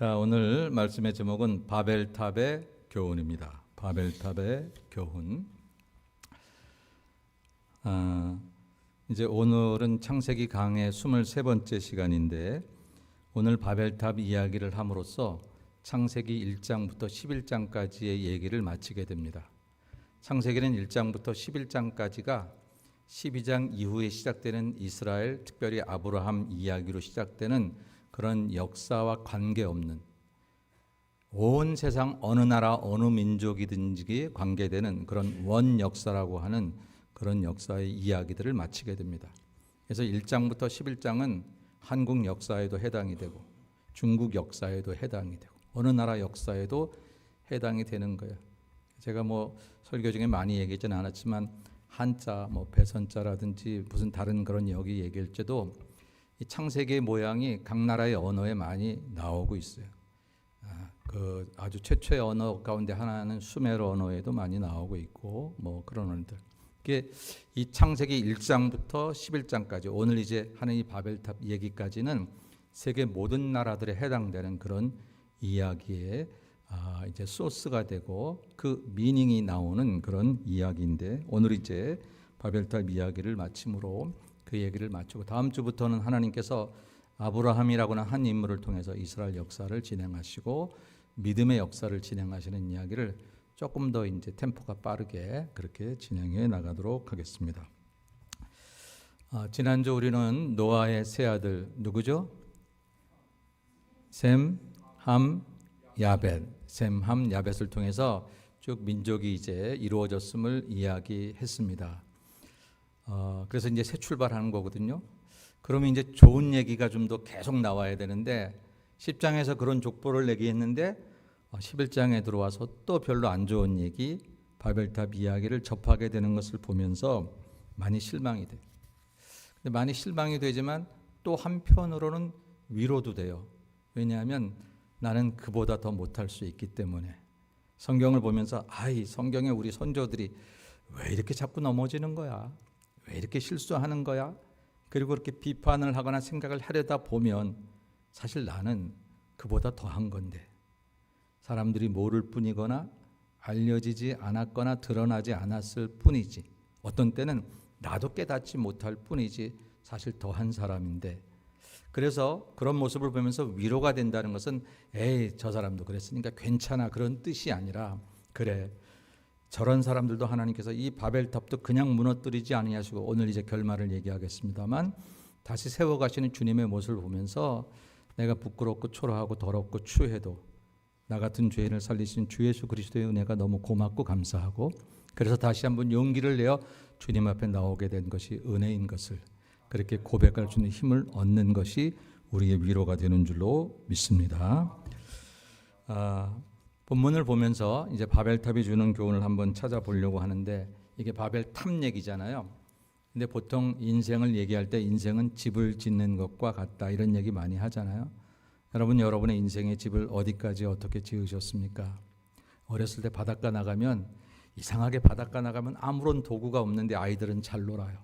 자, 오늘 말씀의 제목은 바벨탑의 교훈입니다. 바벨탑의 교훈. 이제 오늘은 창세기 강의 23번째 시간인데 오늘 바벨탑 이야기를 함으로써 창세기 1장부터 11장까지의 얘기를 마치게 됩니다. 창세기는 1장부터 11장까지가 12장 이후에 시작되는 이스라엘, 특별히 아브라함 이야기로 시작되는 그런 역사와 관계없는 온 세상 어느 나라 어느 민족이든지 관계되는 그런 원 역사라고 하는 그런 역사의 이야기들을 마치게 됩니다. 그래서 1장부터 11장은 한국 역사에도 해당이 되고 중국 역사에도 해당이 되고 어느 나라 역사에도 해당이 되는 거예요. 제가 설교 중에 많이 얘기하지는 않았지만 한자, 배선자라든지 무슨 다른 그런 여기 얘기할 때도 이 창세기의 모양이 각 나라의 언어에 많이 나오고 있어요. 아주 최초의 언어 가운데 하나는 수메르 언어에도 많이 나오고 있고 그런 언어들. 이 창세기 1장부터 11장까지 오늘 이제 하는 이 바벨탑 얘기까지는 세계 모든 나라들에 해당되는 그런 이야기의 이제 소스가 되고 그 미닝이 나오는 그런 이야기인데 오늘 이제 바벨탑 이야기를 마침으로 그 얘기를 마치고 다음 주부터는 하나님께서 아브라함이라고는 한 인물을 통해서 이스라엘 역사를 진행하시고 믿음의 역사를 진행하시는 이야기를 조금 더 이제 템포가 빠르게 그렇게 진행해 나가도록 하겠습니다. 지난주 우리는 노아의 세 아들 누구죠? 셈, 함, 야벳. 셈, 함, 야벳을 통해서 쭉 민족이 이제 이루어졌음을 이야기했습니다. 그래서 이제 새 출발하는 거거든요. 그러면 이제 좋은 얘기가 좀 더 계속 나와야 되는데 10장에서 그런 족보를 내게 했는데 11장에 들어와서 또 별로 안 좋은 얘기, 바벨탑 이야기를 접하게 되는 것을 보면서 많이 실망이 돼요. 근데 많이 실망이 되지만 또 한편으로는 위로도 돼요. 왜냐하면 나는 그보다 더 못할 수 있기 때문에. 성경을 보면서 성경에 우리 선조들이 왜 이렇게 자꾸 넘어지는 거야? 왜 이렇게 실수하는 거야? 그리고 그렇게 비판을 하거나 생각을 하려다 보면 사실 나는 그보다 더한 건데 사람들이 모를 뿐이거나 알려지지 않았거나 드러나지 않았을 뿐이지 어떤 때는 나도 깨닫지 못할 뿐이지 사실 더한 사람인데 그래서 그런 모습을 보면서 위로가 된다는 것은 저 사람도 그랬으니까 괜찮아 그런 뜻이 아니라 그래 저런 사람들도 하나님께서 이 바벨탑도 그냥 무너뜨리지 아니하시고 오늘 이제 결말을 얘기하겠습니다만 다시 세워가시는 주님의 모습을 보면서 내가 부끄럽고 초라하고 더럽고 추해도 나 같은 죄인을 살리신 주 예수 그리스도의 은혜가 너무 고맙고 감사하고 그래서 다시 한번 용기를 내어 주님 앞에 나오게 된 것이 은혜인 것을 그렇게 고백할 수 있는 힘을 얻는 것이 우리의 위로가 되는 줄로 믿습니다. 본문을 보면서 이제 바벨탑이 주는 교훈을 한번 찾아보려고 하는데 이게 바벨탑 얘기잖아요. 근데 보통 인생을 얘기할 때 인생은 집을 짓는 것과 같다 이런 얘기 많이 하잖아요. 여러분의 인생의 집을 어디까지 어떻게 지으셨습니까? 어렸을 때 바닷가 나가면 이상하게 바닷가 나가면 아무런 도구가 없는데 아이들은 잘 놀아요.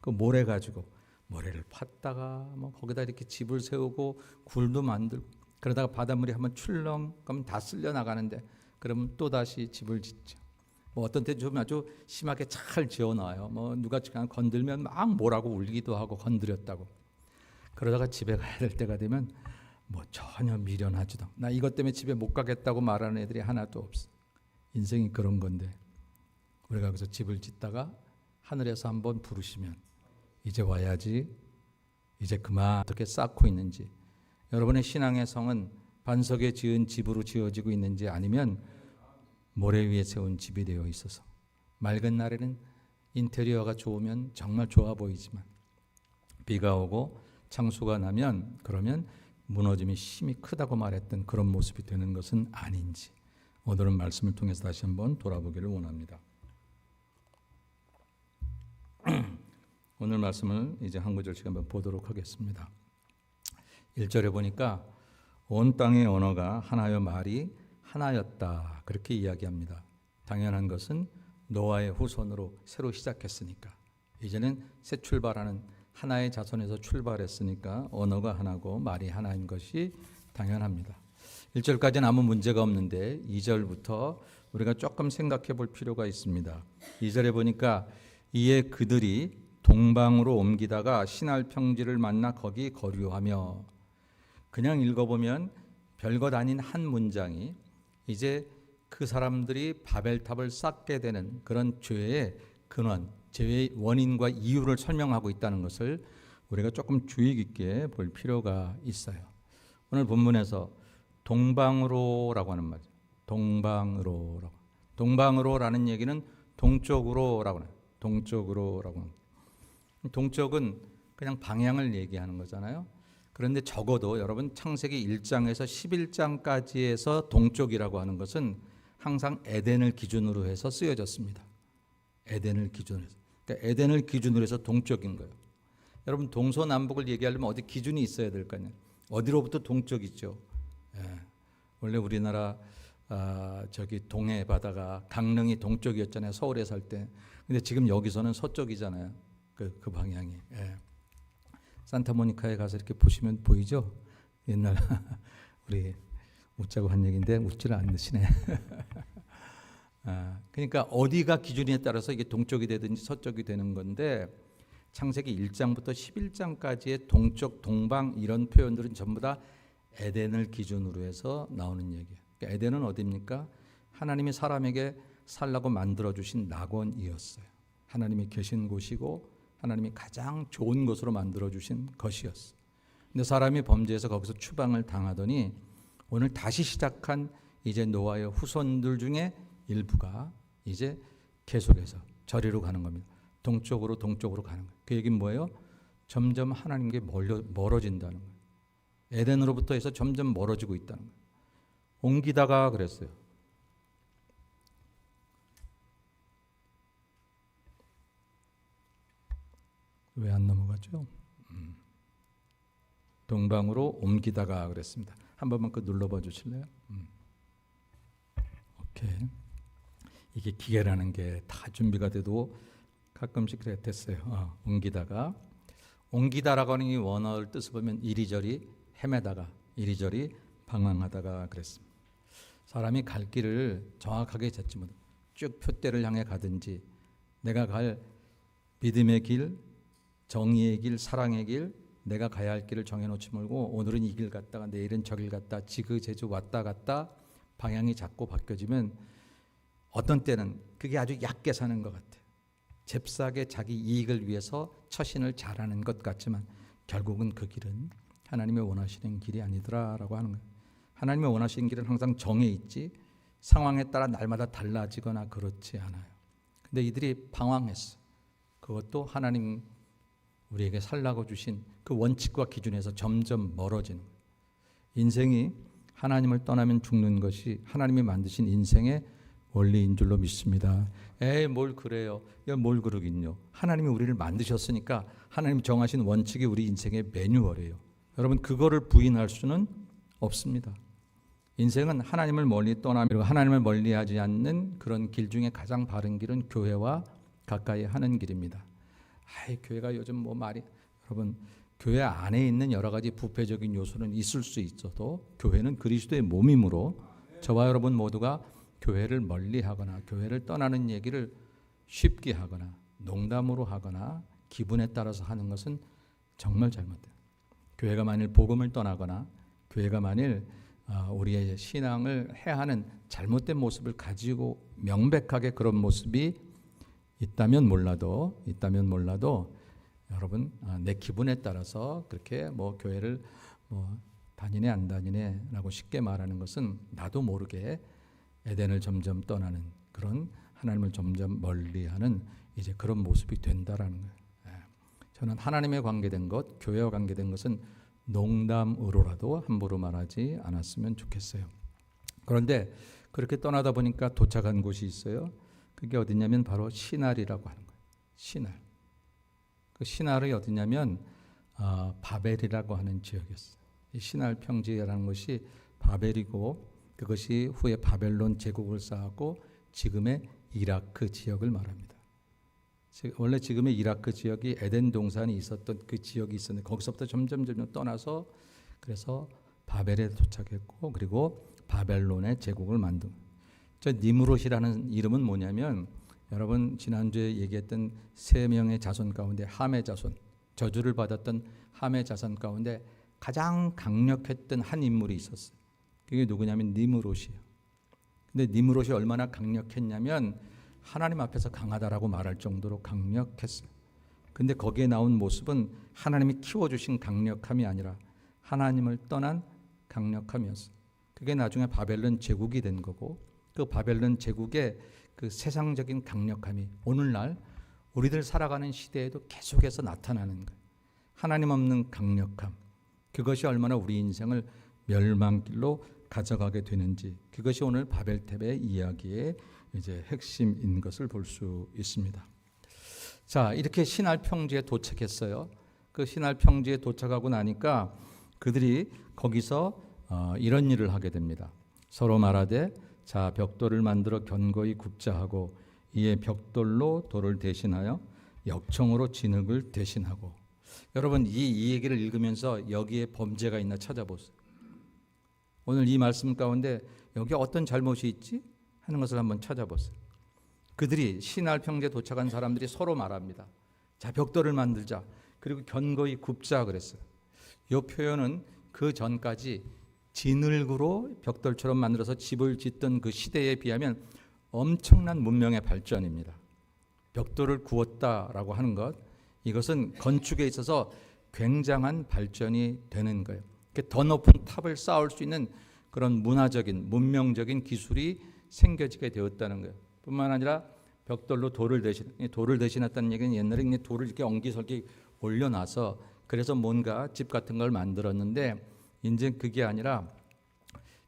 그 모래 가지고 모래를 팠다가 거기다 이렇게 집을 세우고 굴도 만들고 그러다가 바닷물이 한번 출렁 그러면 다 쓸려 나가는데 그러면 또 다시 집을 짓죠. 어떤 때 좀 아주 심하게 잘 지어놔요. 누가 건들면 막 뭐라고 울기도 하고 건드렸다고. 그러다가 집에 가야 될 때가 되면 전혀 미련하지도 않고 나 이것 때문에 집에 못 가겠다고 말하는 애들이 하나도 없어. 인생이 그런 건데 우리가 거기서 집을 짓다가 하늘에서 한번 부르시면 이제 와야지 이제 그만 어떻게 쌓고 있는지 여러분의 신앙의 성은 반석에 지은 집으로 지어지고 있는지 아니면 모래 위에 세운 집이 되어 있어서 맑은 날에는 인테리어가 좋으면 정말 좋아 보이지만 비가 오고 창수가 나면 그러면 무너짐이 심히 크다고 말했던 그런 모습이 되는 것은 아닌지 오늘은 말씀을 통해서 다시 한번 돌아보기를 원합니다. 오늘 말씀을 이제 한 구절씩 한번 보도록 하겠습니다. 1절에 보니까 온 땅의 언어가 하나여 말이 하나였다 그렇게 이야기합니다. 당연한 것은 노아의 후손으로 새로 시작했으니까 이제는 새 출발하는 하나의 자손에서 출발했으니까 언어가 하나고 말이 하나인 것이 당연합니다. 1절까지는 아무 문제가 없는데 2절부터 우리가 조금 생각해 볼 필요가 있습니다. 2절에 보니까 이에 그들이 동방으로 옮기다가 신할 평지를 만나 거기 거류하며, 그냥 읽어보면 별것 아닌 한 문장이 이제 그 사람들이 바벨탑을 쌓게 되는 그런 죄의 근원, 죄의 원인과 이유를 설명하고 있다는 것을 우리가 조금 주의 깊게 볼 필요가 있어요. 오늘 본문에서 동방으로라고 하는 말이죠. 동방으로라고. 동방으로라는 얘기는 동쪽으로라고 해요. 동쪽으로라고. 동쪽은 그냥 방향을 얘기하는 거잖아요. 그런데 적어도 여러분 창세기 1장에서 11장까지에서 동쪽이라고 하는 것은 항상 에덴을 기준으로 해서 쓰여졌습니다. 에덴을 기준으로 해서. 그러니까 에덴을 기준으로 해서 동쪽인 거예요. 여러분 동서남북을 얘기하려면 어디 기준이 있어야 될 거 아니에요. 어디로부터 동쪽이죠. 예. 원래 우리나라 저기 동해 바다가 강릉이 동쪽이었잖아요. 서울에 살 때. 근데 지금 여기서는 서쪽이잖아요. 그 방향이. 예. 산타모니카에 가서 이렇게 보시면 보이죠? 옛날 우리 웃자고 한 얘기인데 웃지를 않으시네. 그러니까 어디가 기준에 따라서 이게 동쪽이 되든지 서쪽이 되는 건데, 창세기 1장부터 11장까지의 동쪽, 동방 이런 표현들은 전부 다 에덴을 기준으로 해서 나오는 얘기예요. 그러니까 에덴은 어디입니까? 하나님이 사람에게 살라고 만들어주신 낙원이었어요. 하나님이 계신 곳이고 하나님이 가장 좋은 곳으로 만들어주신 것이었어요. 근데 사람이 범죄해서 거기서 추방을 당하더니 오늘 다시 시작한 이제 노아의 후손들 중에 일부가 이제 계속해서 저리로 가는 겁니다. 동쪽으로 가는 거예요. 그 얘기는 뭐예요? 점점 하나님께 멀어진다는 거예요. 에덴으로부터 해서 점점 멀어지고 있다는 거예요. 옮기다가 그랬어요. 왜 안 넘어가죠? 동방으로 옮기다가 그랬습니다. 한 번만 그 눌러봐 주실래요? 오케이. 이게 기계라는 게 다 준비가 돼도 가끔씩 됐어요. 옮기다라고 하는 이 원어를 뜻을 보면 이리저리 헤매다가, 이리저리 방황하다가 그랬습니다. 사람이 갈 길을 정확하게 찾지 못해 쭉 표대를 향해 가든지, 내가 갈 믿음의 길, 정의의 길, 사랑의 길, 내가 가야 할 길을 정해놓지 말고 오늘은 이 길 갔다가 내일은 저 길 갔다 지그재그 왔다 갔다 방향이 자꾸 바뀌어지면 어떤 때는 그게 아주 얕게 사는 것 같아요. 잽싸게 자기 이익을 위해서 처신을 잘하는 것 같지만 결국은 그 길은 하나님의 원하시는 길이 아니더라라고 하는 거예요. 하나님의 원하시는 길은 항상 정해 있지 상황에 따라 날마다 달라지거나 그렇지 않아요. 근데 이들이 방황했어. 그것도 하나님 우리에게 살라고 주신 그 원칙과 기준에서 점점 멀어지는 거예요. 인생이 하나님을 떠나면 죽는 것이 하나님이 만드신 인생의 원리인 줄로 믿습니다. 뭘 그래요? 뭘 그러긴요. 하나님이 우리를 만드셨으니까 하나님이 정하신 원칙이 우리 인생의 매뉴얼이에요. 여러분 그거를 부인할 수는 없습니다. 인생은 하나님을 멀리 떠나며 하나님을 멀리하지 않는 그런 길 중에 가장 바른 길은 교회와 가까이 하는 길입니다. 교회가 요즘 뭐 말이, 여러분 교회 안에 있는 여러 가지 부패적인 요소는 있을 수 있어도 교회는 그리스도의 몸이므로 저와 여러분 모두가 교회를 멀리하거나 교회를 떠나는 얘기를 쉽게 하거나 농담으로 하거나 기분에 따라서 하는 것은 정말 잘못돼요. 교회가 만일 복음을 떠나거나 교회가 만일 우리의 신앙을 해하는 잘못된 모습을 가지고 명백하게 그런 모습이 있다면 몰라도 여러분 내 기분에 따라서 그렇게 뭐 교회를 뭐 다니네 안 다니네라고 쉽게 말하는 것은 나도 모르게 에덴을 점점 떠나는 그런 하나님을 점점 멀리하는 이제 그런 모습이 된다라는 거예요. 저는 하나님에 관계된 것, 교회와 관계된 것은 농담으로라도 함부로 말하지 않았으면 좋겠어요. 그런데 그렇게 떠나다 보니까 도착한 곳이 있어요. 그게 어디냐면 바로 시날이라고 하는 거예요. 시날. 그 시날이 어디냐면 바벨이라고 하는 지역이었어요. 이 시날 평지라는 것이 바벨이고 그것이 후에 바벨론 제국을 쌓았고 지금의 이라크 지역을 말합니다. 원래 지금의 이라크 지역이 에덴 동산이 있었던 그 지역이 있었는데 거기서부터 점점 떠나서 그래서 바벨에 도착했고 그리고 바벨론의 제국을 만든. 저 니므롯이라는 이름은 뭐냐면 여러분 지난주에 얘기했던 세 명의 자손 가운데 함의 자손, 저주를 받았던 함의 자손 가운데 가장 강력했던 한 인물이 있었어요. 그게 누구냐면 니므롯이에요. 근데 니므롯이 얼마나 강력했냐면 하나님 앞에서 강하다라고 말할 정도로 강력했어요. 근데 거기에 나온 모습은 하나님이 키워주신 강력함이 아니라 하나님을 떠난 강력함이었어요. 그게 나중에 바벨론 제국이 된 거고 그 바벨론 제국의 그 세상적인 강력함이 오늘날 우리들 살아가는 시대에도 계속해서 나타나는 거예요. 하나님 없는 강력함. 그것이 얼마나 우리 인생을 멸망길로 가져가게 되는지 그것이 오늘 바벨탑의 이야기의 이제 핵심인 것을 볼 수 있습니다. 자, 이렇게 신할 평지에 도착했어요. 그 신할 평지에 도착하고 나니까 그들이 거기서 이런 일을 하게 됩니다. 서로 말하되 자 벽돌을 만들어 견고히 굽자 하고 이에 벽돌로 돌을 대신하여 역청으로 진흙을 대신하고. 여러분 이 얘기를 읽으면서 여기에 범죄가 있나 찾아보세요. 오늘 이 말씀 가운데 여기 어떤 잘못이 있지? 하는 것을 한번 찾아보세요. 그들이 신할 평지에 도착한 사람들이 서로 말합니다. 자 벽돌을 만들자. 그리고 견고히 굽자 그랬어요. 이 표현은 그 전까지 진흙으로 벽돌처럼 만들어서 집을 짓던 그 시대에 비하면 엄청난 문명의 발전입니다. 벽돌을 구웠다라고 하는 것, 이것은 건축에 있어서 굉장한 발전이 되는 거예요. 더 높은 탑을 쌓을 수 있는 그런 문화적인, 문명적인 기술이 생겨지게 되었다는 거예요. 뿐만 아니라 벽돌로 돌을 대신했다는 얘기는 옛날에 돌을 이렇게 엉기설기 올려놔서 그래서 뭔가 집 같은 걸 만들었는데 이제 그게 아니라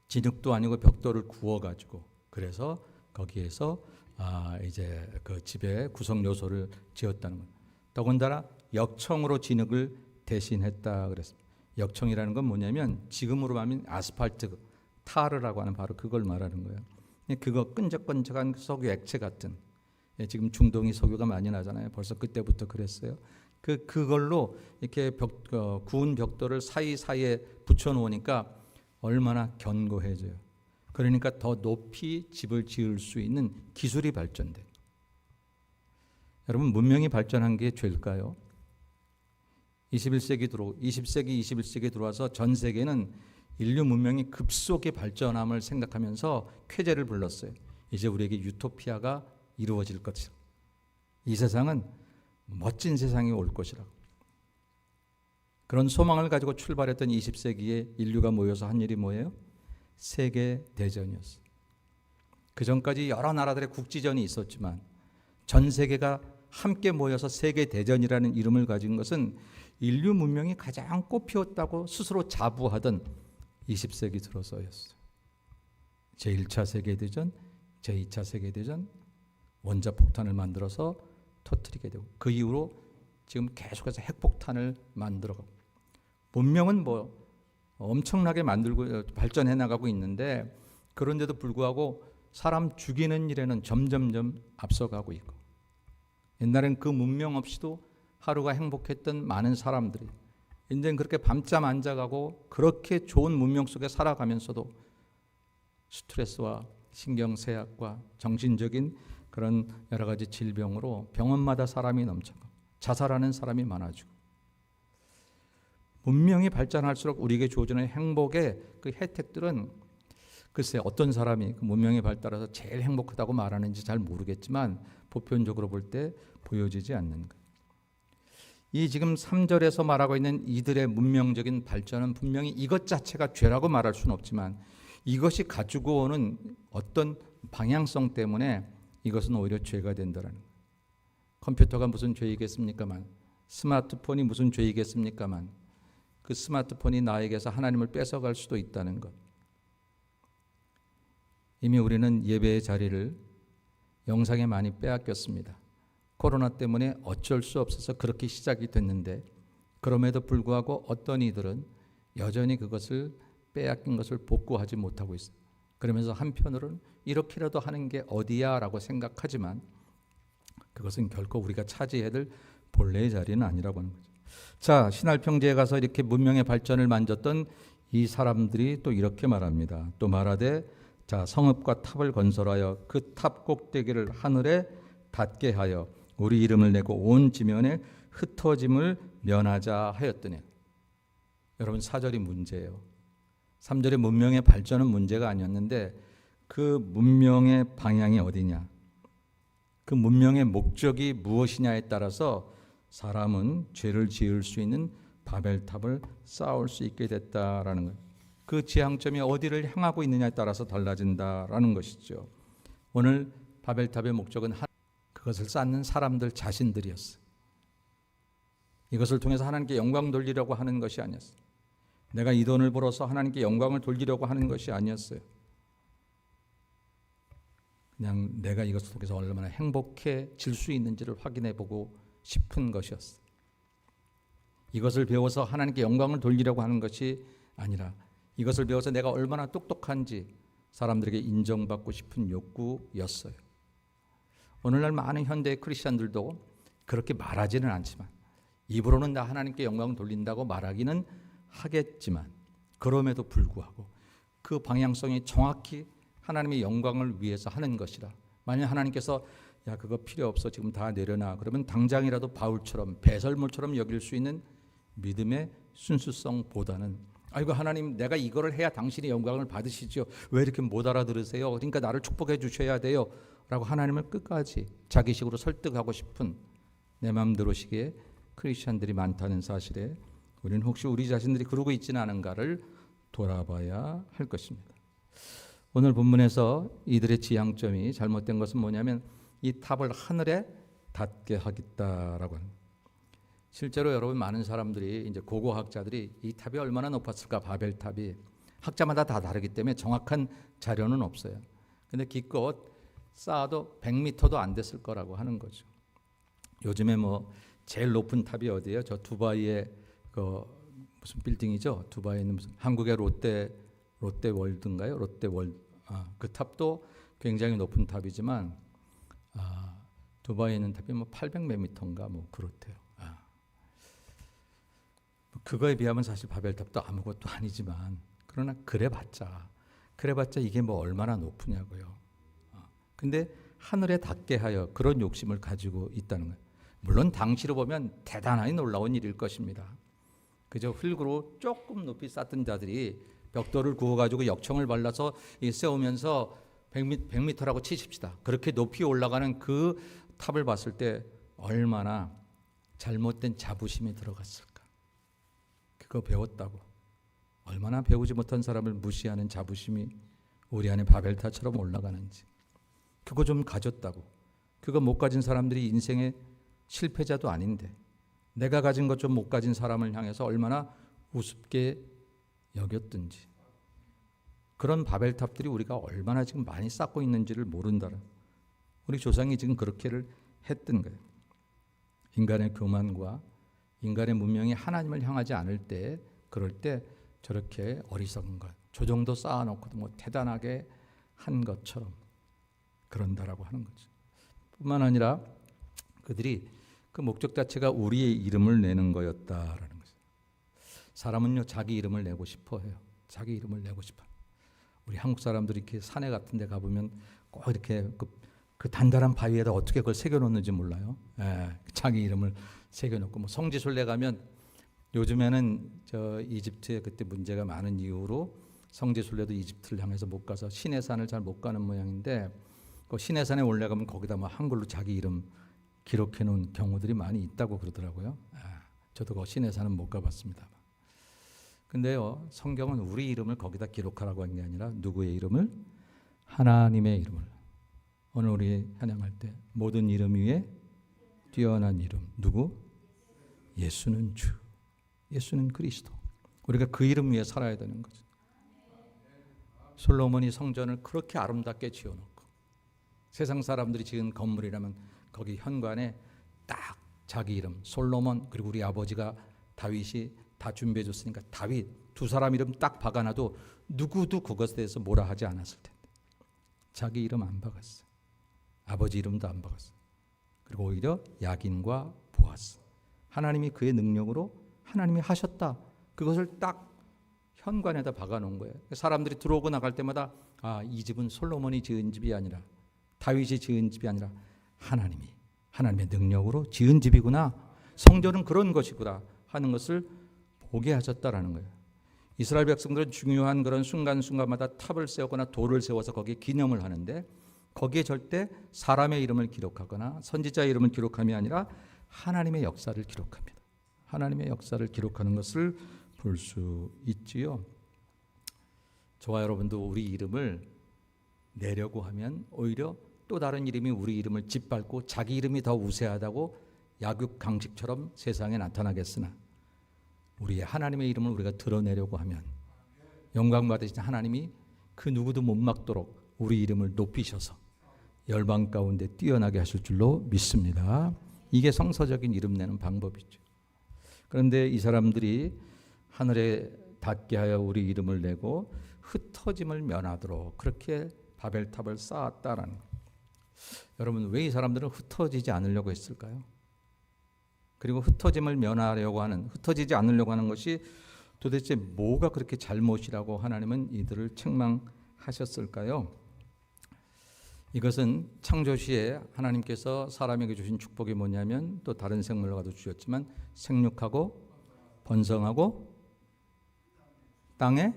진흙도 아니고 벽돌을 구워가지고 그래서 거기에서 이제 그 집의 구성 요소를 지었다는 거예요. 더군다나 역청으로 진흙을 대신했다 그랬습니다. 역청이라는 건 뭐냐면 지금으로 하면 아스팔트 타르라고 하는 바로 그걸 말하는 거예요. 그거 끈적끈적한 석유 액체 같은 지금 중동이 석유가 많이 나잖아요. 벌써 그때부터 그랬어요. 그걸로 이렇게 구운 벽돌을 사이사이에 붙여 놓으니까 얼마나 견고해져요. 그러니까 더 높이 집을 지을 수 있는 기술이 발전돼. 여러분 문명이 발전한 게 죄일까요? 20세기 21세기 들어와서 전 세계는 인류 문명이 급속히 발전함을 생각하면서 쾌재를 불렀어요. 이제 우리에게 유토피아가 이루어질 것이라. 이 세상은 멋진 세상이 올 것이라고. 그런 소망을 가지고 출발했던 20세기에 인류가 모여서 한 일이 뭐예요? 세계 대전이었어요. 그 전까지 여러 나라들의 국지전이 있었지만 전 세계가 함께 모여서 세계 대전이라는 이름을 가진 것은 인류 문명이 가장 꽃피웠다고 스스로 자부하던 20세기 들어서였어요. 제1차 세계대전, 제2차 세계대전, 원자폭탄을 만들어서 터뜨리게 되고 그 이후로 지금 계속해서 핵폭탄을 만들어가고 문명은 뭐 엄청나게 만들고 발전해 나가고 있는데 그런데도 불구하고 사람 죽이는 일에는 점점점 앞서가고 있고 옛날엔 그 문명 없이도 하루가 행복했던 많은 사람들이 이제는 그렇게 밤잠 안 자가고 그렇게 좋은 문명 속에 살아가면서도 스트레스와 신경쇠약과 정신적인 그런 여러 가지 질병으로 병원마다 사람이 넘쳐가고 자살하는 사람이 많아지고 문명이 발전할수록 우리에게 주어지는 행복의 그 혜택들은 글쎄 어떤 사람이 그 문명이 발달해서 제일 행복하다고 말하는지 잘 모르겠지만 보편적으로 볼 때 보여지지 않는 것. 이 지금 3절에서 말하고 있는 이들의 문명적인 발전은 분명히 이것 자체가 죄라고 말할 수는 없지만 이것이 가지고 오는 어떤 방향성 때문에 이것은 오히려 죄가 된다는 거예요. 컴퓨터가 무슨 죄이겠습니까만 스마트폰이 무슨 죄이겠습니까만 그 스마트폰이 나에게서 하나님을 뺏어갈 수도 있다는 것. 이미 우리는 예배의 자리를 영상에 많이 빼앗겼습니다. 코로나 때문에 어쩔 수 없어서 그렇게 시작이 됐는데 그럼에도 불구하고 어떤 이들은 여전히 그것을 빼앗긴 것을 복구하지 못하고 있어요. 그러면서 한편으로는 이렇게라도 하는 게 어디야 라고 생각하지만 그것은 결코 우리가 차지해야 될 본래의 자리는 아니라고 하는 거죠. 자, 신할 평지에 가서 이렇게 문명의 발전을 만졌던 이 사람들이 또 이렇게 말합니다. 또 말하되 자 성읍과 탑을 건설하여 그 탑 꼭대기를 하늘에 닿게 하여 우리 이름을 내고 온 지면에 흩어짐을 면하자 하였더니. 여러분 4절이 문제예요. 3절의 문명의 발전은 문제가 아니었는데 그 문명의 방향이 어디냐, 그 문명의 목적이 무엇이냐에 따라서 사람은 죄를 지을 수 있는 바벨탑을 쌓을 수 있게 됐다라는 거예요. 그 지향점이 어디를 향하고 있느냐에 따라서 달라진다라는 것이죠. 오늘 바벨탑의 목적은 그것을 쌓는 사람들 자신들이었어요. 이것을 통해서 하나님께 영광 돌리려고 하는 것이 아니었어요. 내가 이 돈을 벌어서 하나님께 영광을 돌리려고 하는 것이 아니었어요. 그냥 내가 이것을 통해서 얼마나 행복해질 수 있는지를 확인해 보고 싶은 것이었어요. 이것을 배워서 하나님께 영광을 돌리려고 하는 것이 아니라 이것을 배워서 내가 얼마나 똑똑한지 사람들에게 인정받고 싶은 욕구였어요. 오늘날 많은 현대 크리스천들도 그렇게 말하지는 않지만 입으로는 나 하나님께 영광을 돌린다고 말하기는 하겠지만 그럼에도 불구하고 그 방향성이 정확히 하나님의 영광을 위해서 하는 것이라. 만약 하나님께서 야 그거 필요 없어 지금 다 내려놔 그러면 당장이라도 바울처럼 배설물처럼 여길 수 있는 믿음의 순수성보다는 아이고 하나님 내가 이거를 해야 당신이 영광을 받으시죠. 왜 이렇게 못 알아들으세요? 그러니까 나를 축복해 주셔야 돼요 라고 하나님을 끝까지 자기식으로 설득하고 싶은 내 마음대로시기에 크리스천들이 많다는 사실에 우리는 혹시 우리 자신들이 그러고 있지는 않은가를 돌아봐야 할 것입니다. 오늘 본문에서 이들의 지향점이 잘못된 것은 뭐냐면 이 탑을 하늘에 닿게 하겠다라고 합니다. 실제로 여러분 많은 사람들이 이제 고고학자들이 이 탑이 얼마나 높았을까 바벨탑이 학자마다 다 다르기 때문에 정확한 자료는 없어요. 근데 기껏 쌓아도 100m도 안 됐을 거라고 하는 거죠. 요즘에 뭐 제일 높은 탑이 어디예요? 저 두바이의 그 무슨 빌딩이죠? 두바이에 있는 무슨 한국의 롯데월드인가요? 롯데월드. 그 탑도 굉장히 높은 탑이지만 두바이에 있는 탑이 뭐 800몇 미터인가 뭐 그렇대요. 그거에 비하면 사실 바벨탑도 아무것도 아니지만 그러나 그래봤자 이게 뭐 얼마나 높으냐고요. 근데 하늘에 닿게 하여 그런 욕심을 가지고 있다는 거예요. 물론 당시로 보면 대단하게 놀라운 일일 것입니다. 그저 흙으로 조금 높이 쌓던 자들이 벽돌을 구워가지고 역청을 발라서 세우면서 100m라고 치십시다. 그렇게 높이 올라가는 그 탑을 봤을 때 얼마나 잘못된 자부심이 들어갔을까. 그거 배웠다고 얼마나 배우지 못한 사람을 무시하는 자부심이 우리 안에 바벨탑처럼 올라가는지. 그거 좀 가졌다고. 그거 못 가진 사람들이 인생의 실패자도 아닌데 내가 가진 것 좀 못 가진 사람을 향해서 얼마나 우습게 여겼든지. 그런 바벨탑들이 우리가 얼마나 지금 많이 쌓고 있는지를 모른다는. 우리 조상이 지금 그렇게를 했던 거예요. 인간의 교만과 인간의 문명이 하나님을 향하지 않을 때 그럴 때 저렇게 어리석은 것, 저 정도 쌓아놓고도 뭐 대단하게 한 것처럼 그런다라고 하는 거죠. 뿐만 아니라 그들이 그 목적 자체가 우리의 이름을 내는 거였다라는 거죠. 사람은요 자기 이름을 내고 싶어 해요. 자기 이름을 내고 싶어. 우리 한국 사람들이 이렇게 산에 같은 데 가보면 꼭 이렇게 그 단단한 바위에다 어떻게 그걸 새겨놓는지 몰라요. 자기 이름을 새겨놓고 뭐 성지순례 가면 요즘에는 저 이집트에 그때 문제가 많은 이유로 성지순례도 이집트를 향해서 못 가서 시내산을 잘 못 가는 모양인데 그 시내산에 올라가면 거기다 뭐 한글로 자기 이름 기록해 놓은 경우들이 많이 있다고 그러더라고요. 저도 그 시내산은 못 가봤습니다. 근데요 성경은 우리 이름을 거기다 기록하라고 한 게 아니라 누구의 이름을? 하나님의 이름을. 오늘 우리 찬양할 때 모든 이름 위에 뛰어난 이름 누구? 예수는 주, 예수는 그리스도. 우리가 그 이름 위에 살아야 되는 거죠. 솔로몬이 성전을 그렇게 아름답게 지어놓고 세상 사람들이 지은 건물이라면 거기 현관에 딱 자기 이름 솔로몬 그리고 우리 아버지가 다윗이 다 준비해 줬으니까 다윗 두 사람 이름 딱 박아놔도 누구도 그것에 대해서 뭐라 하지 않았을 텐데 자기 이름 안 박았어. 아버지 이름도 안 박았어. 그리고 오히려 야긴과 보아스 하나님이 그의 능력으로 하나님이 하셨다. 그것을 딱 현관에다 박아놓은 거예요. 사람들이 들어오고 나갈 때마다 이 집은 솔로몬이 지은 집이 아니라 다윗이 지은 집이 아니라 하나님의 능력으로 지은 집이구나. 성전은 그런 것이구나 하는 것을 보게 하셨다라는 거예요. 이스라엘 백성들은 중요한 그런 순간순간마다 탑을 세우거나 돌을 세워서 거기에 기념을 하는데 거기에 절대 사람의 이름을 기록하거나 선지자의 이름을 기록함이 아니라 하나님의 역사를 기록합니다. 하나님의 역사를 기록하는 것을 볼 수 있지요. 저와 여러분도 우리 이름을 내려고 하면 오히려 또 다른 이름이 우리 이름을 짓밟고 자기 이름이 더 우세하다고 약육강식처럼 세상에 나타나겠으나 우리의 하나님의 이름을 우리가 드러내려고 하면 영광 받으신 하나님이 그 누구도 못 막도록 우리 이름을 높이셔서 열방 가운데 뛰어나게 하실 줄로 믿습니다. 이게 성서적인 이름 내는 방법이죠. 그런데 이 사람들이 하늘에 닿게 하여 우리 이름을 내고 흩어짐을 면하도록 그렇게 바벨탑을 쌓았다라는 거예요. 여러분, 왜 이 사람들은 흩어지지 않으려고 했을까요? 그리고 흩어지지 않으려고 하는 것이 도대체 뭐가 그렇게 잘못이라고 하나님은 이들을 책망하셨을까요? 이것은 창조시에 하나님께서 사람에게 주신 축복이 뭐냐면 또 다른 생물과도 주셨지만 생육하고 번성하고 땅에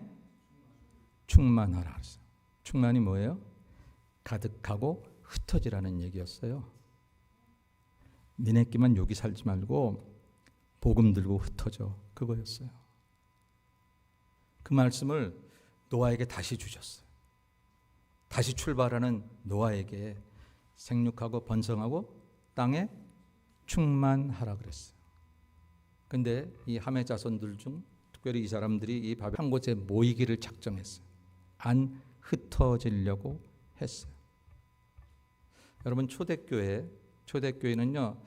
충만하라 그랬어요. 충만이 뭐예요? 가득하고 흩어지라는 얘기였어요. 니네끼만 여기 살지 말고 복음 들고 흩어져, 그거였어요. 그 말씀을 노아에게 다시 주셨어요. 다시 출발하는 노아에게 생육하고 번성하고 땅에 충만하라 그랬어요. 근데 이 함의 자손들 중 특별히 이 사람들이 이 바벨 한 곳에 모이기를 작정했어요. 안 흩어지려고 했어요. 여러분, 초대교회는요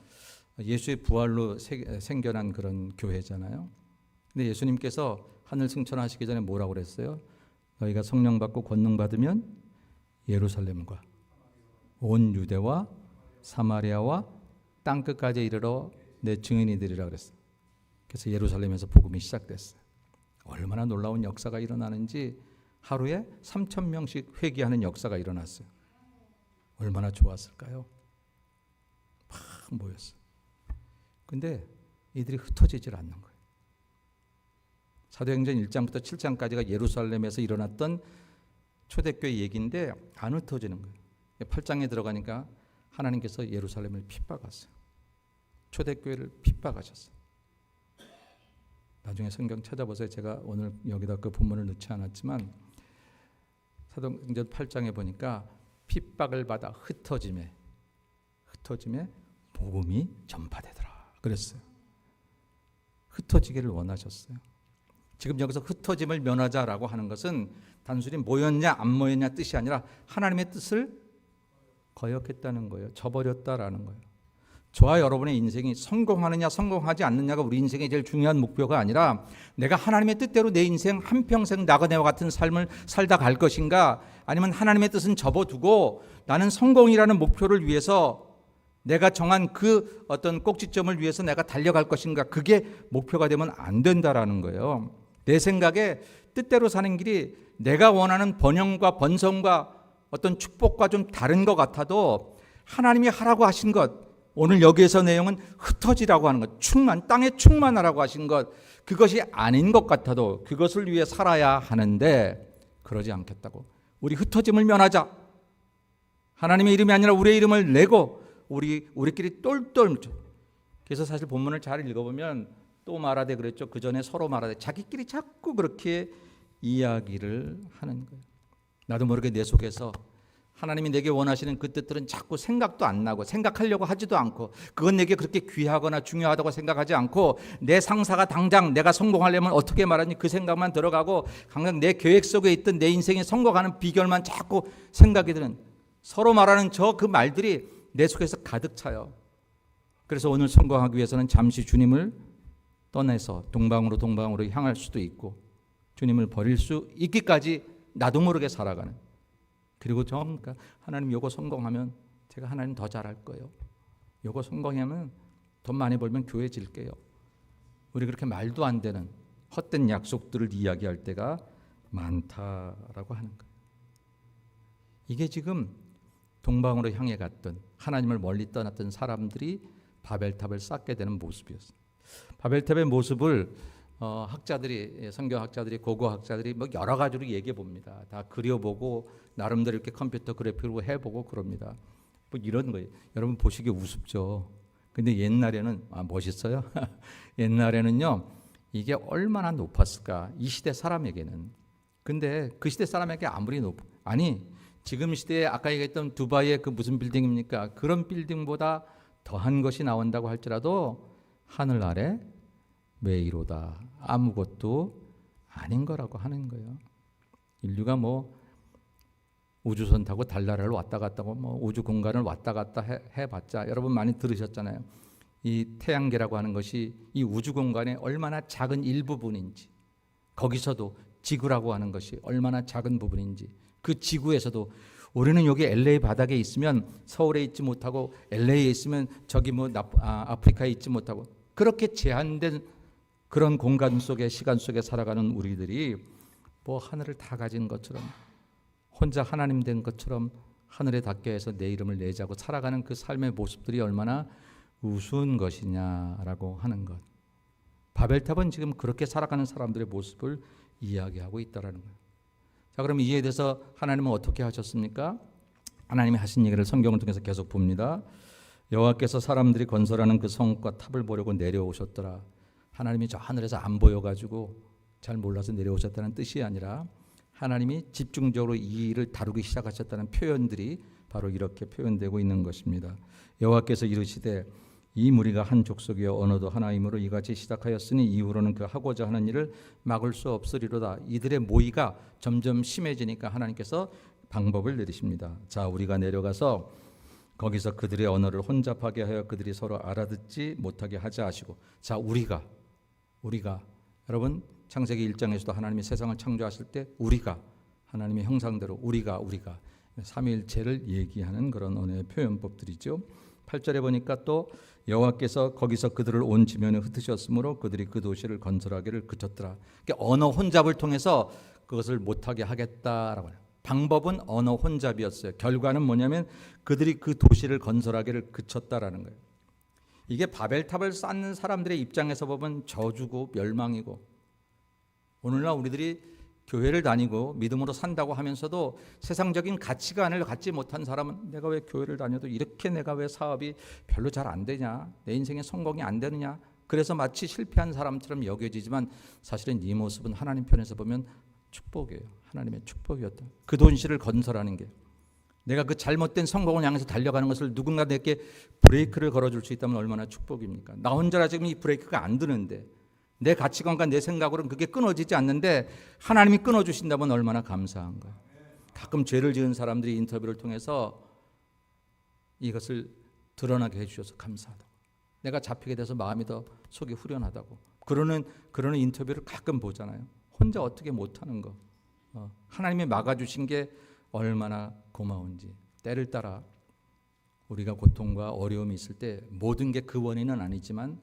예수의 부활로 생겨난 그런 교회잖아요. 근데 예수님께서 하늘 승천하시기 전에 뭐라고 그랬어요? 너희가 성령 받고 권능 받으면 예루살렘과 온 유대와 사마리아와 땅 끝까지 이르러 내 증인이 되리라 그랬어요. 그래서 예루살렘에서 복음이 시작됐어요. 얼마나 놀라운 역사가 일어나는지 하루에 3,000명씩 회개하는 역사가 일어났어요. 얼마나 좋았을까요? 막 모였어요. 근데 이들이 흩어지질 않는 거예요. 사도행전 1장부터 7장까지가 예루살렘에서 일어났던 초대교회 얘기인데 안 흩어지는 거예요. 8장에 들어가니까 하나님께서 예루살렘을 핍박했어요. 초대교회를 핍박하셨어요. 나중에 성경 찾아보세요. 제가 오늘 여기다 그 본문을 넣지 않았지만 사도행전 8장에 보니까 핍박을 받아 흩어짐에 복음이 전파되더라 그랬어요. 흩어지기를 원하셨어요. 지금 여기서 흩어짐을 면하자라고 하는 것은 단순히 모였냐 안 모였냐 뜻이 아니라 하나님의 뜻을 거역했다는 거예요. 저버렸다라는 거예요. 저와 여러분의 인생이 성공하느냐 성공하지 않느냐가 우리 인생의 제일 중요한 목표가 아니라 내가 하나님의 뜻대로 내 인생 한평생 나그네와 같은 삶을 살다 갈 것인가, 아니면 하나님의 뜻은 접어두고 나는 성공이라는 목표를 위해서 내가 정한 그 어떤 꼭지점을 위해서 내가 달려갈 것인가, 그게 목표가 되면 안 된다라는 거예요. 내 생각에 뜻대로 사는 길이 내가 원하는 번영과 번성과 어떤 축복과 좀 다른 것 같아도 하나님이 하라고 하신 것, 오늘 여기에서 내용은 흩어지라고 하는 것, 땅에 충만하라고 하신 것, 그것이 아닌 것 같아도 그것을 위해 살아야 하는데 그러지 않겠다고. 우리 흩어짐을 면하자. 하나님의 이름이 아니라 우리의 이름을 내고 우리끼리 똘똘 뭉쳐. 그래서 사실 본문을 잘 읽어보면 또 말하되 그랬죠. 그 전에 서로 말하되 자기끼리 자꾸 그렇게 이야기를 하는 거예요. 나도 모르게 내 속에서 하나님이 내게 원하시는 그 뜻들은 자꾸 생각도 안 나고 생각하려고 하지도 않고 그건 내게 그렇게 귀하거나 중요하다고 생각하지 않고 내 상사가 당장 내가 성공하려면 어떻게 말하니 그 생각만 들어가고 항상 내 계획 속에 있던 내 인생이 성공하는 비결만 자꾸 생각이 드는, 서로 말하는 그 말들이 내 속에서 가득 차요. 그래서 오늘 성공하기 위해서는 잠시 주님을 떠나서 동방으로 향할 수도 있고 주님을 버릴 수 있기까지 나도 모르게 살아가는. 그리고 그러니까 하나님 요거 성공하면 제가 하나님 더 잘할 거예요. 요거 성공하면 돈 많이 벌면 교회 질게요. 우리 그렇게 말도 안 되는 헛된 약속들을 이야기할 때가 많다라고 하는 거예요. 이게 지금 동방으로 향해 갔던 하나님을 멀리 떠났던 사람들이 바벨탑을 쌓게 되는 모습이었어요. 바벨탑의 모습을 학자들이, 성경학자들이, 고고학자들이 뭐 여러 가지로 얘기해 봅니다. 다 그려보고 나름대로 이렇게 컴퓨터 그래픽으로 해보고 그럽니다. 뭐 이런 거예요. 여러분 보시기 우습죠. 근데 옛날에는 멋있어요. 옛날에는요, 이게 얼마나 높았을까 이 시대 사람에게는. 근데 그 시대 사람에게 아무리 아니 지금 시대에 아까 얘기했던 두바이의 그 무슨 빌딩입니까? 그런 빌딩보다 더한 것이 나온다고 할지라도 하늘 아래 메이로다, 아무것도 아닌 거라고 하는 거예요. 인류가 뭐 우주선 타고 달나라를 왔다 갔다 하고 뭐 우주 공간을 왔다 갔다 해봤자 여러분 많이 들으셨잖아요. 이 태양계라고 하는 것이 이 우주 공간의 얼마나 작은 일부분인지, 거기서도 지구라고 하는 것이 얼마나 작은 부분인지, 그 지구에서도 우리는 여기 LA 바닥에 있으면 서울에 있지 못하고 LA에 있으면 저기 뭐 아프리카에 있지 못하고 그렇게 제한된 그런 공간 속에, 시간 속에 살아가는 우리들이 뭐 하늘을 다 가진 것처럼, 혼자 하나님 된 것처럼 하늘에 닿게 해서 내 이름을 내자고 살아가는 그 삶의 모습들이 얼마나 우스운 것이냐라고 하는 것. 바벨탑은 지금 그렇게 살아가는 사람들의 모습을 이야기하고 있다라는 거예요. 자, 그럼 이에 대해서 하나님은 어떻게 하셨습니까? 하나님이 하신 얘기를 성경을 통해서 계속 봅니다. 여호와께서 사람들이 건설하는 그 성과 탑을 보려고 내려오셨더라. 하나님이 저 하늘에서 안 보여가지고 잘 몰라서 내려오셨다는 뜻이 아니라 하나님이 집중적으로 이 일을 다루기 시작하셨다는 표현들이 바로 이렇게 표현되고 있는 것입니다. 여호와께서 이르시되 이 무리가 한 족속이여 언어도 하나이므로 이같이 시작하였으니 이후로는 그 하고자 하는 일을 막을 수 없으리로다. 이들의 모의가 점점 심해지니까 하나님께서 방법을 내리십니다. 자, 우리가 내려가서 거기서 그들의 언어를 혼잡하게 하여 그들이 서로 알아듣지 못하게 하자 하시고, 자, 우리가 여러분 창세기 1장에서도 하나님이 세상을 창조하실 때 우리가 하나님의 형상대로 우리가 삼위일체를 얘기하는 그런 언어의 표현법들이죠. 8절에 보니까 또 여호와께서 거기서 그들을 온 지면에 흩으셨으므로 그들이 그 도시를 건설하기를 그쳤더라. 그러니까 언어 혼잡을 통해서 그것을 못하게 하겠다라고 해요. 방법은 언어 혼잡이었어요. 결과는 뭐냐면 그들이 그 도시를 건설하기를 그쳤다라는 거예요. 이게 바벨탑을 쌓는 사람들의 입장에서 보면 저주고 멸망이고, 오늘날 우리들이 교회를 다니고 믿음으로 산다고 하면서도 세상적인 가치관을 갖지 못한 사람은 내가 왜 교회를 다녀도 이렇게 내가 왜 사업이 별로 잘 안 되냐, 내 인생에 성공이 안 되느냐, 그래서 마치 실패한 사람처럼 여겨지지만 사실은 이 모습은 하나님 편에서 보면 축복이에요. 하나님의 축복이었다. 그 도시를 건설하는 게, 내가 그 잘못된 성공을 향해서 달려가는 것을 누군가 내게 브레이크를 걸어줄 수 있다면 얼마나 축복입니까? 나 혼자라 지금 이 브레이크가 안 드는데, 내 가치관과 내 생각으로는 그게 끊어지지 않는데 하나님이 끊어주신다면 얼마나 감사한가. 가끔 죄를 지은 사람들이 인터뷰를 통해서 이것을 드러나게 해주셔서 감사하다고, 내가 잡히게 돼서 마음이 더 속이 후련하다고 그러는 인터뷰를 가끔 보잖아요. 혼자 어떻게 못하는 거, 하나님이 막아주신 게 얼마나 고마운지. 때를 따라 우리가 고통과 어려움이 있을 때 모든 게 그 원인은 아니지만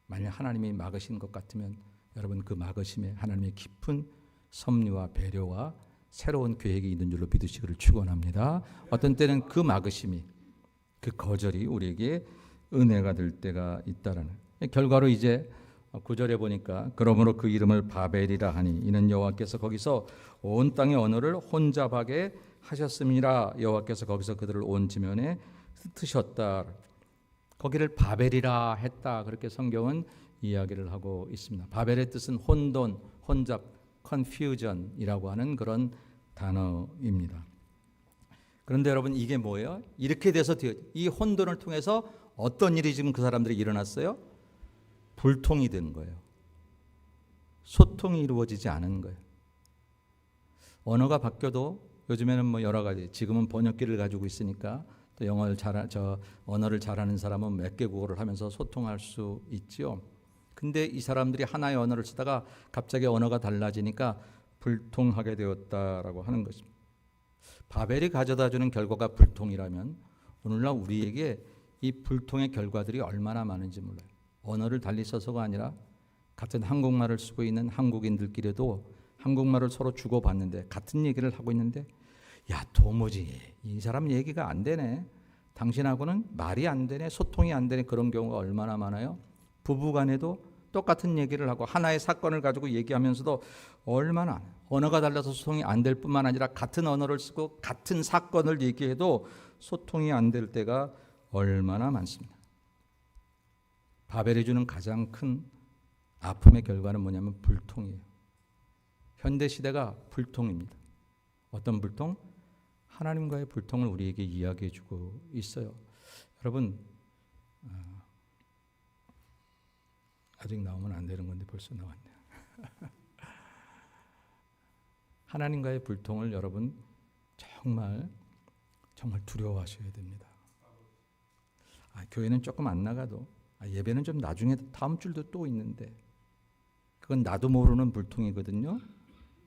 만약 하나님이 막으신 것 같으면 여러분 그 막으심에 하나님의 깊은 섭리와 배려와 새로운 계획이 있는 줄로 믿으시기를 축원합니다. 어떤 때는 그 막으심이, 그 거절이 우리에게 은혜가 될 때가 있다라는. 결과로 이제 9절에 보니까 그러므로 그 이름을 바벨이라 하니 이는 여호와께서 거기서 온 땅의 언어를 혼잡하게 하셨음이라. 여호와께서 거기서 그들을 온 지면에 흩으셨다. 거기를 바벨이라 했다. 그렇게 성경은 이야기를 하고 있습니다. 바벨의 뜻은 혼돈, 혼잡, confusion이라고 하는 그런 단어입니다. 그런데 여러분 이게 뭐예요? 이렇게 돼서 이 혼돈을 통해서 어떤 일이 지금 그 사람들이 일어났어요? 불통이 된 거예요. 소통이 이루어지지 않은 거예요. 언어가 바뀌어도 요즘에는 뭐 여러 가지, 지금은 번역기를 가지고 있으니까 또 언어를 잘하는 사람은 몇 개국어를 하면서 소통할 수 있죠. 근데 이 사람들이 하나의 언어를 쓰다가 갑자기 언어가 달라지니까 불통하게 되었다라고 하는 것입니다. 바벨이 가져다주는 결과가 불통이라면 오늘날 우리에게 이 불통의 결과들이 얼마나 많은지 몰라요. 언어를 달리 써서가 아니라 같은 한국말을 쓰고 있는 한국인들끼리도 한국말을 서로 주고받는데 같은 얘기를 하고 있는데 야 도무지 이 사람 얘기가 안 되네. 당신하고는 말이 안 되네. 소통이 안 되네. 그런 경우가 얼마나 많아요. 부부간에도 똑같은 얘기를 하고 하나의 사건을 가지고 얘기하면서도 얼마나 언어가 달라서 소통이 안 될 뿐만 아니라 같은 언어를 쓰고 같은 사건을 얘기해도 소통이 안 될 때가 얼마나 많습니다. 바벨이 주는 가장 큰 아픔의 결과는 뭐냐면 불통이에요. 현대 시대가 불통입니다. 어떤 불통? 하나님과의 불통을 우리에게 이야기해 주고 있어요. 여러분 아직 나오면 안 되는 건데 벌써 나왔네요. 하나님과의 불통을 여러분 정말 두려워하셔야 됩니다. 교회는 조금 안 나가도 예배는 좀 나중에 다음 주도 또 있는데 그건 나도 모르는 불통이거든요.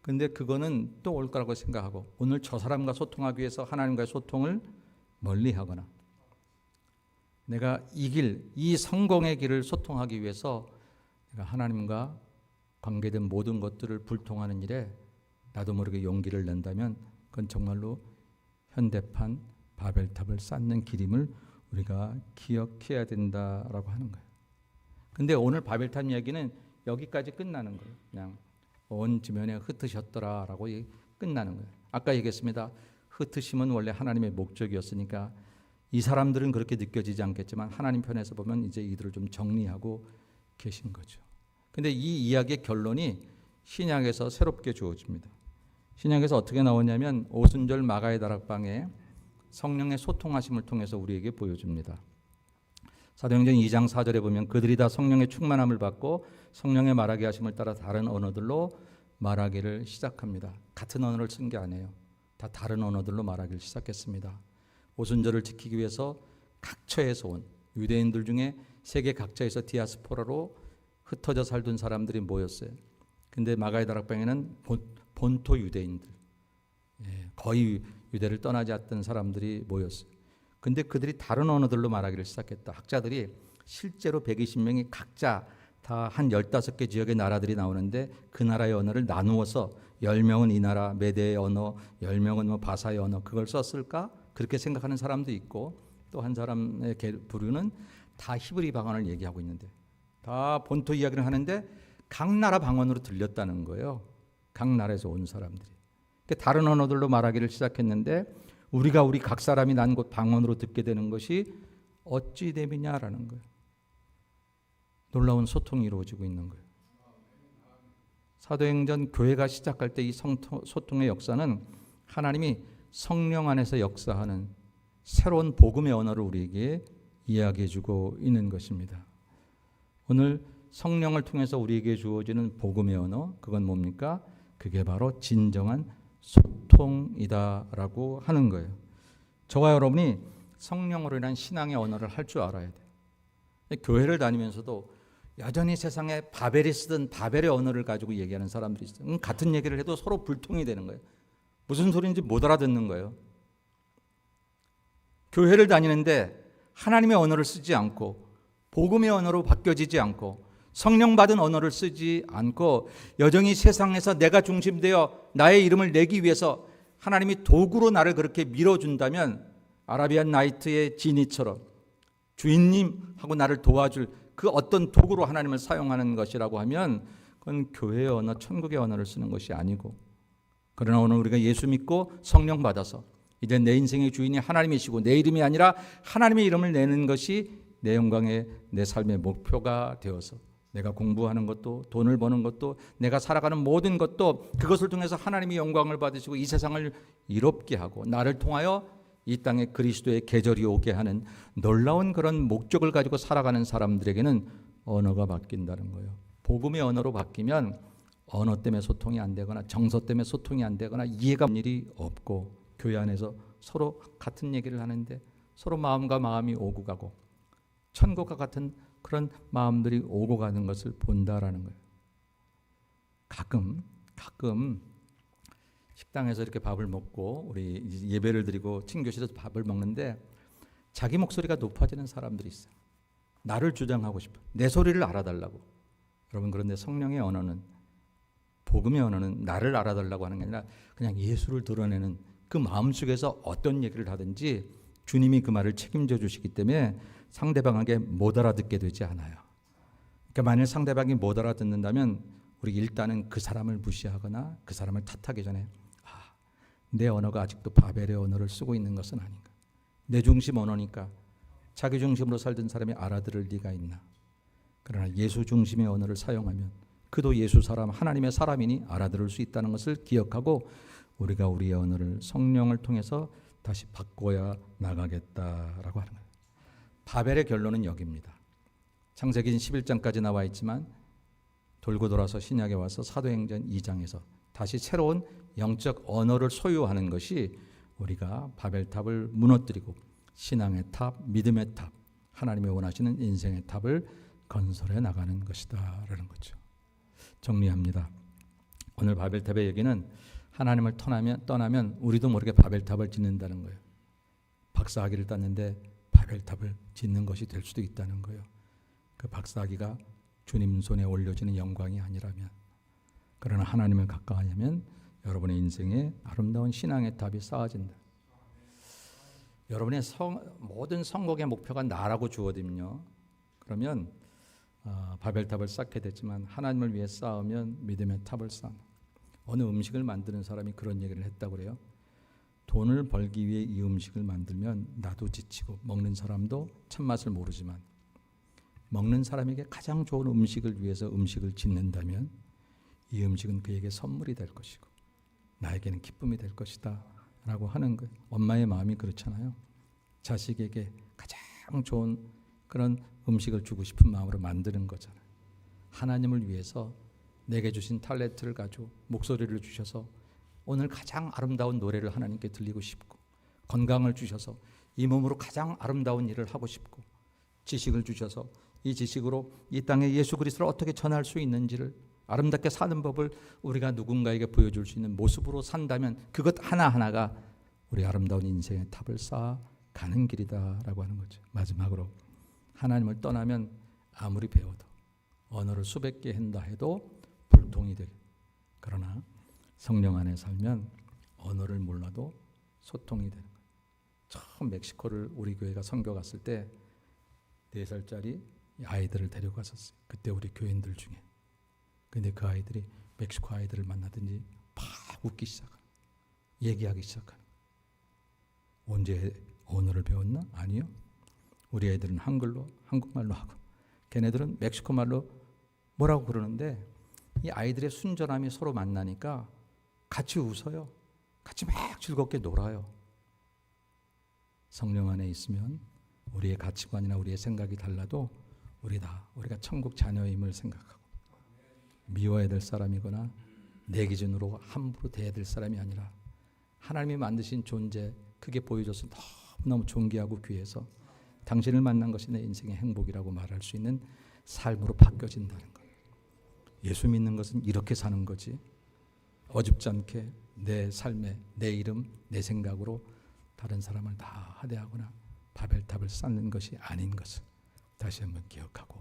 근데 그거는 또 올 거라고 생각하고 오늘 저 사람과 소통하기 위해서 하나님과의 소통을 멀리하거나 내가 이 성공의 길을 소통하기 위해서 내가 하나님과 관계된 모든 것들을 불통하는 일에 나도 모르게 용기를 낸다면 그건 정말로 현대판 바벨탑을 쌓는 길임을 우리가 기억해야 된다라고 하는 거예요. 근데 오늘 바벨탑 이야기는 여기까지 끝나는 거예요. 그냥 온 지면에 흩으셨더라라고 끝나는 거예요. 아까 얘기했습니다. 흩으심은 원래 하나님의 목적이었으니까 이 사람들은 그렇게 느껴지지 않겠지만 하나님 편에서 보면 이제 이들을 좀 정리하고 계신 거죠. 근데 이 이야기의 결론이 신약에서 새롭게 주어집니다. 신약에서 어떻게 나오냐면 오순절 마가의 다락방에 성령의 소통하심을 통해서 우리에게 보여줍니다. 사도행전 2장 4절에 보면 그들이 다 성령의 충만함을 받고 성령의 말하게 하심을 따라 다른 언어들로 말하기를 시작합니다. 같은 언어를 쓴 게 아니에요. 다 다른 언어들로 말하기를 시작했습니다. 오순절을 지키기 위해서 각처에서 온 유대인들 중에 세계 각처에서 디아스포라로 흩어져 살던 사람들이 모였어요. 근데 마가의 다락방에는 본토 유대인들, 거의 유대를 떠나지 않던 사람들이 모였어요. 근데 그들이 다른 언어들로 말하기를 시작했다. 학자들이 실제로 120명이 각자 다 한 15개 지역의 나라들이 나오는데 그 나라의 언어를 나누어서 10명은 이 나라 메대의 언어, 10명은 뭐 바사의 언어 그걸 썼을까? 그렇게 생각하는 사람도 있고 또 한 사람의 부류는 다 히브리 방언을 얘기하고 있는데 다 본토 이야기를 하는데 각 나라 방언으로 들렸다는 거예요. 각 나라에서 온 사람들이. 다른 언어들로 말하기를 시작했는데 우리가 우리 각 사람이 난 곳 방언으로 듣게 되는 것이 어찌 됨이냐라는 거예요. 놀라운 소통이 이루어지고 있는 거예요. 사도행전 교회가 시작할 때 이 소통의 역사는 하나님이 성령 안에서 역사하는 새로운 복음의 언어를 우리에게 이야기해 주고 있는 것입니다. 오늘 성령을 통해서 우리에게 주어지는 복음의 언어, 그건 뭡니까? 그게 바로 진정한 소통이다라고 하는 거예요. 저와 여러분이 성령으로 인한 신앙의 언어를 할 줄 알아야 돼요. 교회를 다니면서도 여전히 세상에 바벨이 쓰던 바벨의 언어를 가지고 얘기하는 사람들이 있어요. 같은 얘기를 해도 서로 불통이 되는 거예요. 무슨 소리인지 못 알아듣는 거예요. 교회를 다니는데 하나님의 언어를 쓰지 않고 복음의 언어로 바뀌어지지 않고 성령 받은 언어를 쓰지 않고 여전히 세상에서 내가 중심되어 나의 이름을 내기 위해서 하나님이 도구로 나를 그렇게 밀어준다면 아라비안 나이트의 지니처럼 주인님 하고 나를 도와줄 그 어떤 도구로 하나님을 사용하는 것이라고 하면 그건 교회의 언어, 천국의 언어를 쓰는 것이 아니고 그러나 오늘 우리가 예수 믿고 성령 받아서 이제 내 인생의 주인이 하나님이시고 내 이름이 아니라 하나님의 이름을 내는 것이 내 영광의 내 삶의 목표가 되어서 내가 공부하는 것도 돈을 버는 것도 내가 살아가는 모든 것도 그것을 통해서 하나님의 영광을 받으시고 이 세상을 이롭게 하고 나를 통하여 이 땅에 그리스도의 계절이 오게 하는 놀라운 그런 목적을 가지고 살아가는 사람들에게는 언어가 바뀐다는 거예요. 복음의 언어로 바뀌면 언어 때문에 소통이 안 되거나 정서 때문에 소통이 안 되거나 이해가 일이 없고 교회 안에서 서로 같은 얘기를 하는데 서로 마음과 마음이 오고 가고 천국과 같은 그런 마음들이 오고 가는 것을 본다라는 거예요. 가끔 식당에서 이렇게 밥을 먹고 우리 예배를 드리고 친교실에서 밥을 먹는데 자기 목소리가 높아지는 사람들이 있어요. 나를 주장하고 싶어. 내 소리를 알아달라고. 여러분, 그런데 성령의 언어는, 복음의 언어는 나를 알아달라고 하는 게 아니라 그냥 예수를 드러내는 그 마음속에서 어떤 얘기를 하든지 주님이 그 말을 책임져 주시기 때문에 상대방에게 못 알아듣게 되지 않아요. 그러니까 만일 상대방이 못 알아듣는다면 우리 일단은 그 사람을 무시하거나 그 사람을 탓하기 전에 내 언어가 아직도 바벨의 언어를 쓰고 있는 것은 아닌가. 내 중심 언어니까 자기 중심으로 살던 사람이 알아들을 리가 있나. 그러나 예수 중심의 언어를 사용하면 그도 예수 사람, 하나님의 사람이니 알아들을 수 있다는 것을 기억하고 우리가 우리의 언어를 성령을 통해서 다시 바꿔야 나가겠다라고 하는 거예요. 바벨의 결론은 여기입니다. 창세기 11장까지 나와 있지만 돌고 돌아서 신약에 와서 사도행전 2장에서 다시 새로운 영적 언어를 소유하는 것이 우리가 바벨탑을 무너뜨리고 신앙의 탑, 믿음의 탑, 하나님이 원하시는 인생의 탑을 건설해 나가는 것이다 라는 거죠. 정리합니다. 오늘 바벨탑의 얘기는 하나님을 떠나면 우리도 모르게 바벨탑을 짓는다는 거예요. 박사학위를 땄는데 바벨탑을 짓는 것이 될 수도 있다는 거예요. 그 박사학위가 주님 손에 올려지는 영광이 아니라면, 그러나 하나님을 가까워하면 여러분의 인생에 아름다운 신앙의 탑이 쌓아진다. 여러분의 모든 성공의 목표가 나라고 주어지면요, 그러면 바벨탑을 쌓게 됐지만 하나님을 위해 쌓으면 믿음의 탑을 쌓는. 어느 음식을 만드는 사람이 그런 얘기를 했다고 그래요. 돈을 벌기 위해 이 음식을 만들면 나도 지치고 먹는 사람도 참맛을 모르지만 먹는 사람에게 가장 좋은 음식을 위해서 음식을 짓는다면 이 음식은 그에게 선물이 될 것이고 나에게는 기쁨이 될 것이다 라고 하는 거예요. 엄마의 마음이 그렇잖아요. 자식에게 가장 좋은 그런 음식을 주고 싶은 마음으로 만드는 거잖아요. 하나님을 위해서 내게 주신 탤런트를 가지고 목소리를 주셔서 오늘 가장 아름다운 노래를 하나님께 들리고 싶고, 건강을 주셔서 이 몸으로 가장 아름다운 일을 하고 싶고, 지식을 주셔서 이 지식으로 이 땅에 예수 그리스도를 어떻게 전할 수 있는지를, 아름답게 사는 법을 우리가 누군가에게 보여줄 수 있는 모습으로 산다면 그것 하나하나가 우리 아름다운 인생의 탑을 쌓아 가는 길이다라고 하는 거죠. 마지막으로 하나님을 떠나면 아무리 배워도 언어를 수백 개 한다 해도 불통이 되게, 그러나 성령 안에 살면 언어를 몰라도 소통이 되는 거예요. 처음 멕시코를 우리 교회가 선교 갔을 때 4살짜리 아이들을 데려갔었어요. 그때 우리 교인들 중에. 근데 그 아이들이 멕시코 아이들을 만나든지 막 웃기 시작하는, 얘기하기 시작하는. 언제 언어를 배웠나? 아니요. 우리 애들은 한국말로 하고 걔네들은 멕시코 말로 뭐라고 그러는데 이 아이들의 순전함이 서로 만나니까 같이 웃어요. 같이 막 즐겁게 놀아요. 성령 안에 있으면 우리의 가치관이나 우리의 생각이 달라도 우리가 천국 자녀임을 생각하고 미워야 될 사람이거나 내 기준으로 함부로 대해야 될 사람이 아니라 하나님이 만드신 존재, 그게 보여줘서 너무너무 존귀하고 귀해서 당신을 만난 것이 내 인생의 행복이라고 말할 수 있는 삶으로 바뀌어진다는 거예요. 예수 믿는 것은 이렇게 사는 거지, 어줍지 않게 내 삶에 내 이름, 내 생각으로 다른 사람을 다 하대하거나 바벨탑을 쌓는 것이 아닌 것을 다시 한번 기억하고,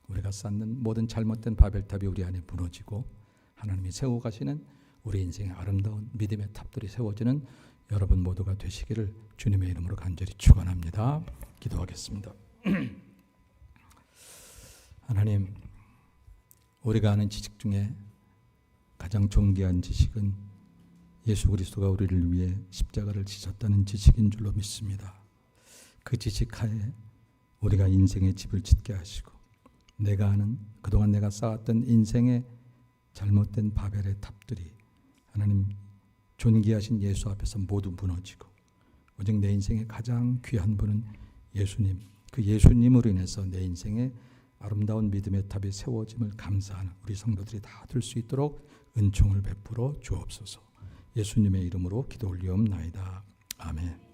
우리가 쌓는 모든 잘못된 바벨탑이 우리 안에 무너지고 하나님이 세워가시는 우리 인생의 아름다운 믿음의 탑들이 세워지는 여러분 모두가 되시기를 주님의 이름으로 간절히 축원합니다. 기도하겠습니다. 하나님, 우리가 아는 지식 중에 가장 존귀한 지식은 예수 그리스도가 우리를 위해 십자가를 지셨다는 지식인 줄로 믿습니다. 그 지식 하에 우리가 인생의 집을 짓게 하시고 내가 아는 그동안 내가 쌓았던 인생의 잘못된 바벨의 탑들이 하나님 존귀하신 예수 앞에서 모두 무너지고 오직 내 인생의 가장 귀한 분은 예수님, 그 예수님으로 인해서 내 인생의 아름다운 믿음의 탑이 세워짐을 감사하는 우리 성도들이 다 될 수 있도록 은총을 베풀어 주옵소서. 예수님의 이름으로 기도 올리옵나이다. 아멘.